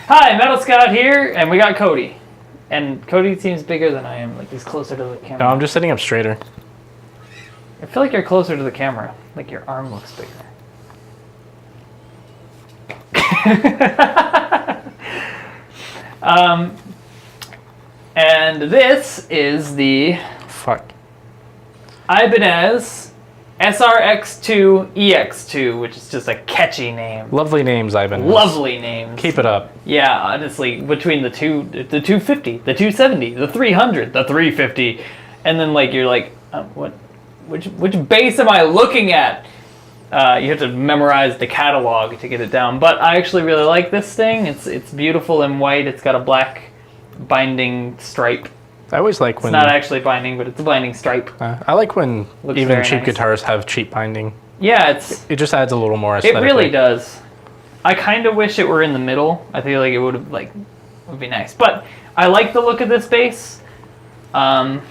Hi, Metal Scout here, and we got Cody. And Cody seems bigger than I am, like he's closer to the camera. No, I'm just sitting up straighter. I feel like you're closer to the camera, like your arm looks bigger. And this is the Ibanez SRX2 EX2, which is just a catchy name. Lovely names, Ibanez. Lovely names. Keep it up. Yeah, honestly, between the 250, the 270, the 300, the 350, and then like you're like, which bass am I looking at? You have to memorize the catalog to get it down. But I actually really like this thing. It's beautiful and white. It's got a black binding stripe. I always like when... It's not actually binding, but it's a binding stripe. I like when even cheap guitars have cheap binding. Yeah, it just adds a little more aesthetic. It really does. I kind of wish it were in the middle. I feel like it would be nice. But I like the look of this bass. And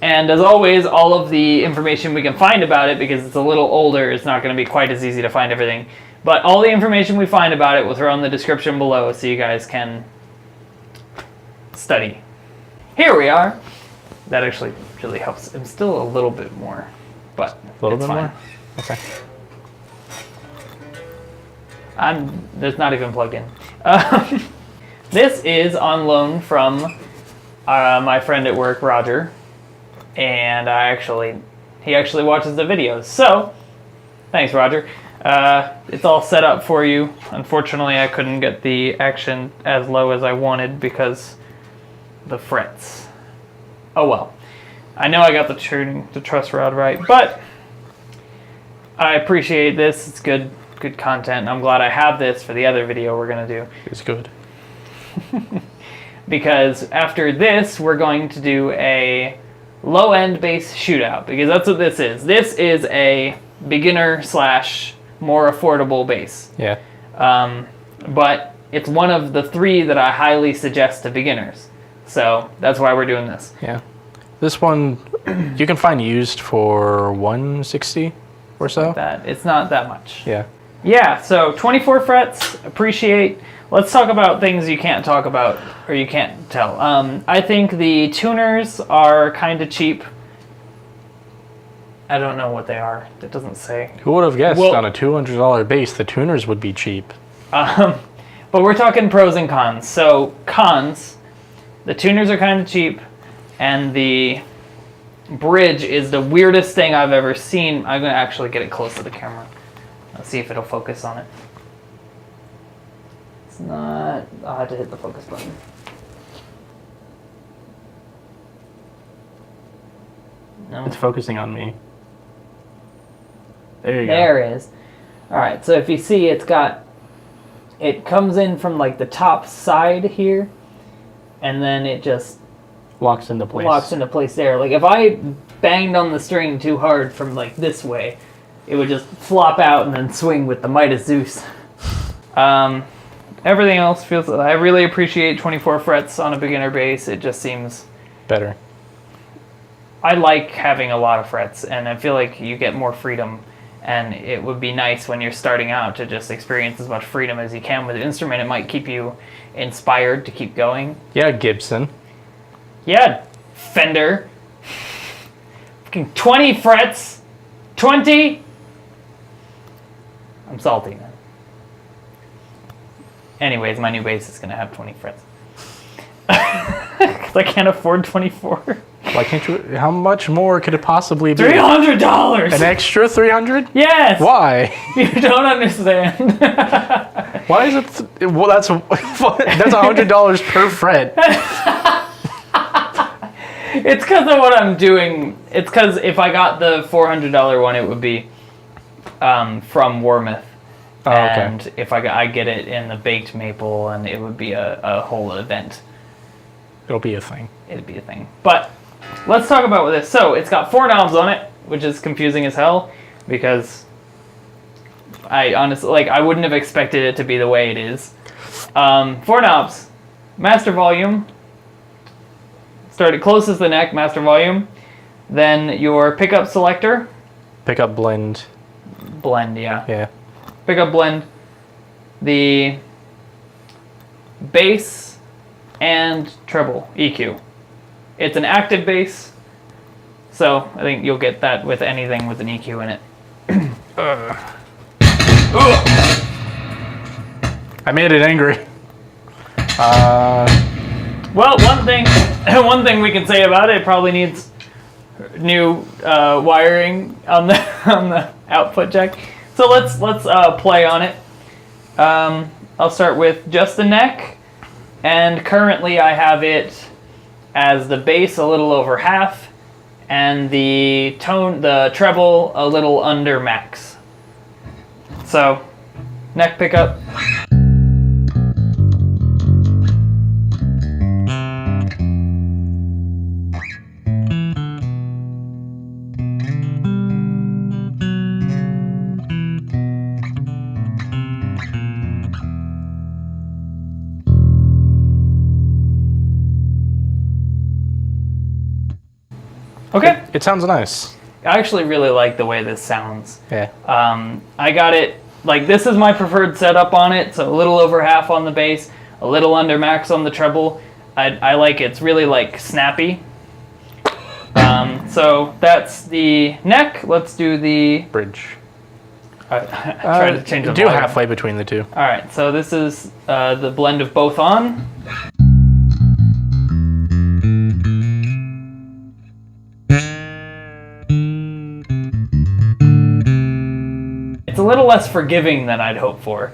as always, all of the information we can find about it, because it's a little older, it's not going to be quite as easy to find everything. But all the information we find about it, we'll throw in the description below so you guys can study. Here we are. That actually really helps. I'm still a little bit more, but a little bit fine. more? Okay. There's not even plugged in. This is on loan from my friend at work, Roger, and he actually watches the videos. So, thanks, Roger. It's all set up for you. Unfortunately, I couldn't get the action as low as I wanted because the frets. Oh well. I know I got the truss rod right, but I appreciate this. It's good content. I'm glad I have this for the other video we're gonna do. It's good. Because after this, we're going to do a low-end bass shootout, because that's what this is. This is a beginner / more affordable bass. Yeah. But it's one of the 3 that I highly suggest to beginners. So that's why we're doing this. Yeah. This one you can find used for $160 or so. It's not that much. Yeah. Yeah, so 24 frets, appreciate. Let's talk about things you can't talk about, or you can't tell. I think the tuners are kind of cheap. I don't know what they are. It doesn't say. Who would have guessed on a $200 bass the tuners would be cheap? But we're talking pros and cons. So cons, the tuners are kind of cheap, and the bridge is the weirdest thing I've ever seen. I'm going to actually get it close to the camera. Let's see if it'll focus on it. It's not... I'll have to hit the focus button. No. It's focusing on me. There you go. There it is. Alright, so if you see, it comes in from like the top side here, and then it just locks into place. Locks into place there. Like if I banged on the string too hard from like this way, it would just flop out and then swing with the might of Zeus. Everything else feels... I really appreciate 24 frets on a beginner bass. It just seems better. I like having a lot of frets, and I feel like you get more freedom, and it would be nice when you're starting out to just experience as much freedom as you can with the instrument. It might keep you inspired to keep going. Yeah, Gibson. Yeah, Fender. Fucking 20 frets. 20? I'm salty, man. Anyways, my new bass is going to have 20 frets. Because I can't afford 24. Why can't you? How much more could it possibly be? $300! An extra 300? Yes! Why? You don't understand. Why is it? Well, that's $100 per fret. It's because of what I'm doing. It's because if I got the $400 one, it would be from Warmouth. Oh, okay. And if I get it in the baked maple, and it would be a whole event. It'll be a thing. It'd be a thing. But let's talk about this. So it's got 4 knobs on it, which is confusing as hell, because I honestly, I wouldn't have expected it to be the way it is. 4 knobs. Master volume. Start it closest to the neck, master volume. Then your pickup selector. Pickup blend. Blend, yeah. Yeah. Pickup blend. The bass, and treble EQ. It's an active bass, so I think you'll get that with anything with an EQ in it. I made it angry. Well, one thing we can say about it probably needs new wiring on the output jack. So let's play on it. I'll start with just the neck, and currently I have it as the bass a little over half, and the treble a little under max. So, neck pickup. Okay. It sounds nice. I actually really like the way this sounds. Yeah. I got it, like this is my preferred setup on it, so a little over half on the bass, a little under max on the treble. I like it. It's really like snappy. So that's the neck. Let's do the Bridge. I tried to change the do volume. halfway between the two. All right, so this is the blend of both on. It's a little less forgiving than I'd hoped for.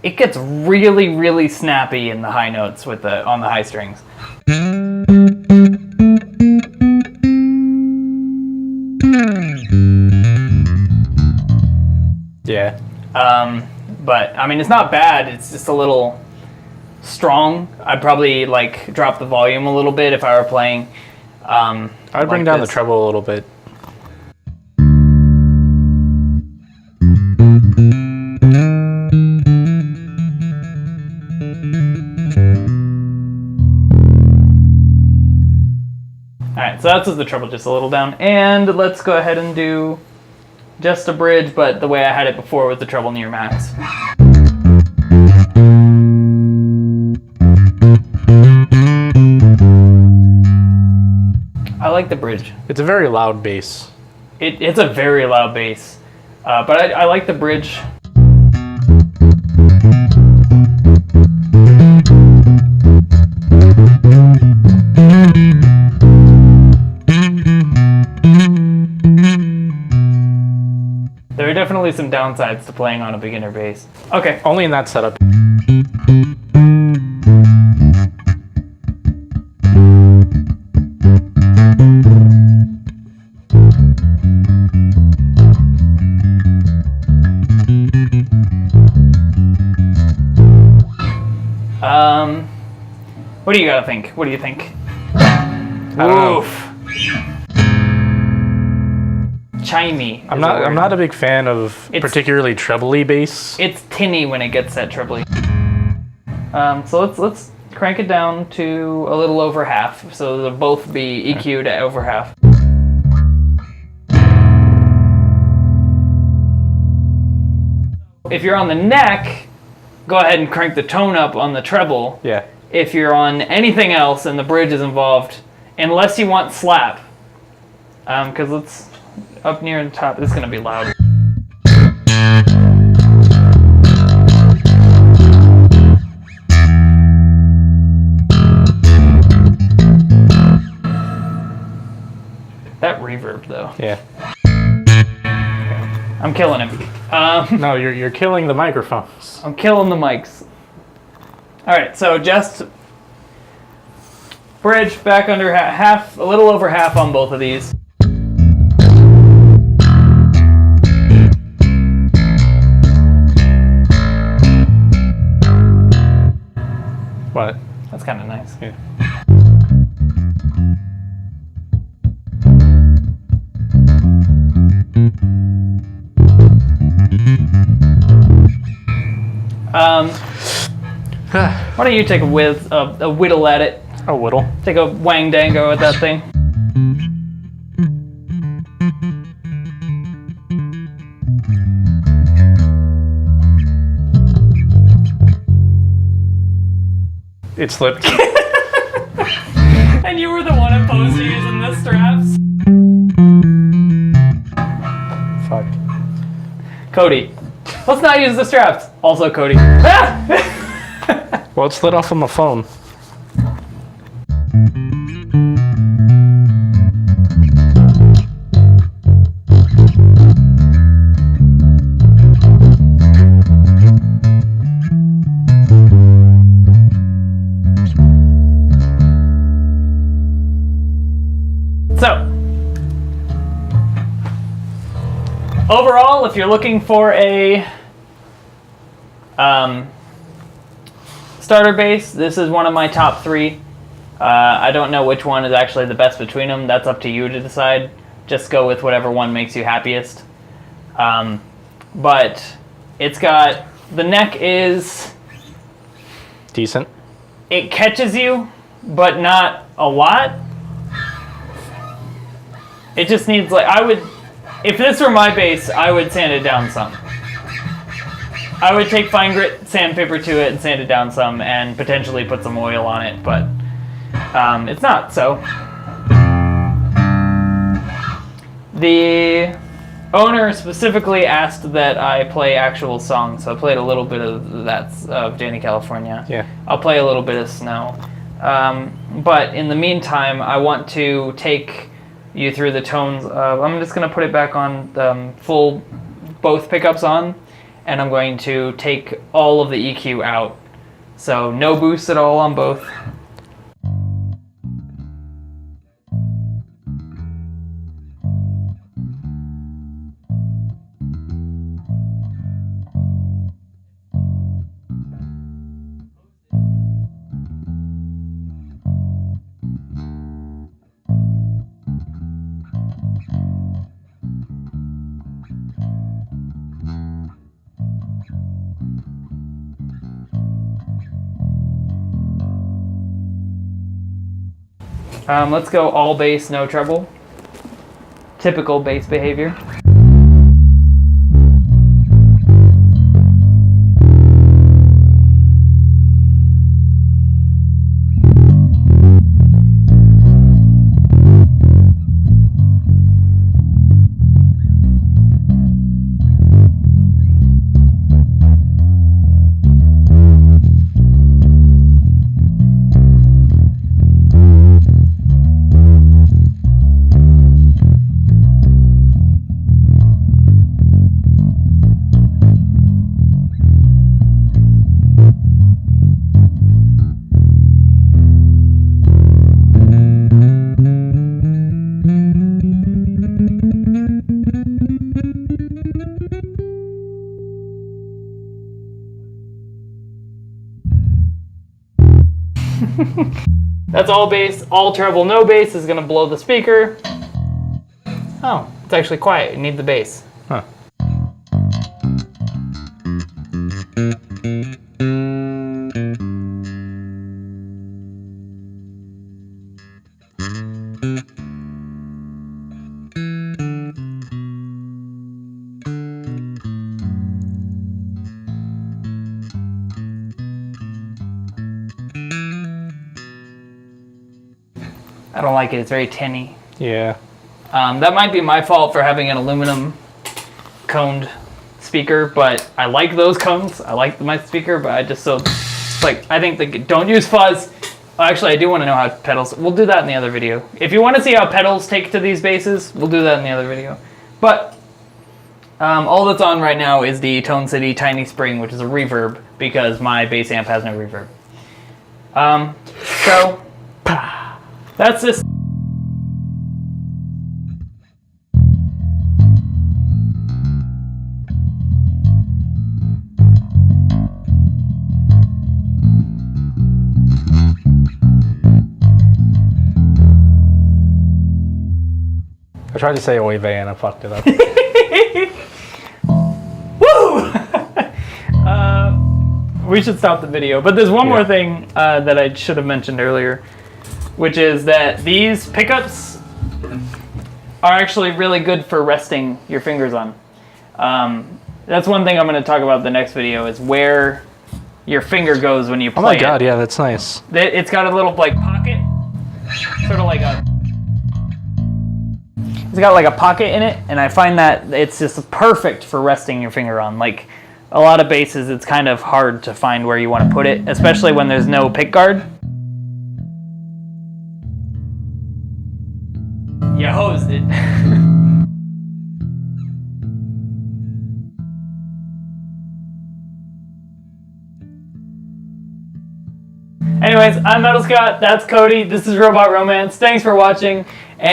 It gets really, really snappy in the high notes with on the high strings. Yeah. But I mean, it's not bad. It's just a little strong. I'd probably like drop the volume a little bit if I were playing. I'd bring down the treble a little bit. Alright, so that's just the treble, just a little down. And let's go ahead and do just a bridge, but the way I had it before with the treble near max. I like the bridge. It's a very loud bass. It's a very loud bass, but I like the bridge. There are definitely some downsides to playing on a beginner bass. Okay. Only in that setup. What do you gotta think? What do you think? Oof. Chimey. I'm not a big fan of particularly trebly bass. It's tinny when it gets that trebly. So let's crank it down to a little over half, so they'll both be EQ'd at over half. If you're on the neck, go ahead and crank the tone up on the treble. Yeah. If you're on anything else and the bridge is involved, unless you want slap, because it's up near the top, it's gonna be loud. That reverb though. Yeah. I'm killing him. No, you're killing the microphones. I'm killing the mics. All right, so just Bridge back under half, a little over half on both of these. What? That's kind of nice. Yeah. Why don't you take a whittle at it? A whittle. Take a wang dango at that thing. It slipped. And you were the one opposed to using the straps? Fuck. Cody. Let's not use the straps. Also Cody. Ah! Well, it slid off of my phone. So, overall, if you're looking for a starter bass, this is one of my top 3. I don't know which one is actually the best between them. That's up to you to decide. Just go with whatever one makes you happiest. But it's got, the neck is Decent. It catches you, but not a lot. It just needs, like, if this were my bass, I would sand it down some. I would take fine grit sandpaper to it and sand it down some and potentially put some oil on it, but it's not, so. The owner specifically asked that I play actual songs, so I played a little bit of that, of Danny California. Yeah. I'll play a little bit of Snow. But in the meantime, I want to take you through the tones. I'm just going to put it back on full, both pickups on, and I'm going to take all of the EQ out. So no boost at all on both. Let's go all bass, no treble. Typical bass behavior. That's all bass, all treble, no bass is gonna blow the speaker. Oh, it's actually quiet, you need the bass. Huh. I don't like it, it's very tinny. Yeah. That might be my fault for having an aluminum coned speaker, but I like those cones. I like my speaker, but I just I think don't use fuzz. Actually, I do want to know how pedals, we'll do that in the other video. If you want to see how pedals take to these basses, we'll do that in the other video. But all that's on right now is the Tone City Tiny Spring, which is a reverb, because my bass amp has no reverb. So, That's this. I tried to say Oy vey and I fucked it up. Woo! We should stop the video, but there's one more thing that I should have mentioned earlier, which is that these pickups are actually really good for resting your fingers on. That's one thing I'm going to talk about in the next video, is where your finger goes when you play it. Oh my god, yeah, that's nice. It's got a little like pocket, sort of like a... It's got like a pocket in it, and I find that it's just perfect for resting your finger on. Like, a lot of basses, it's kind of hard to find where you want to put it, especially when there's no pick guard. You hosed it. Anyways, I'm Metal Scott, that's Cody, this is Robot Romance. Thanks for watching, and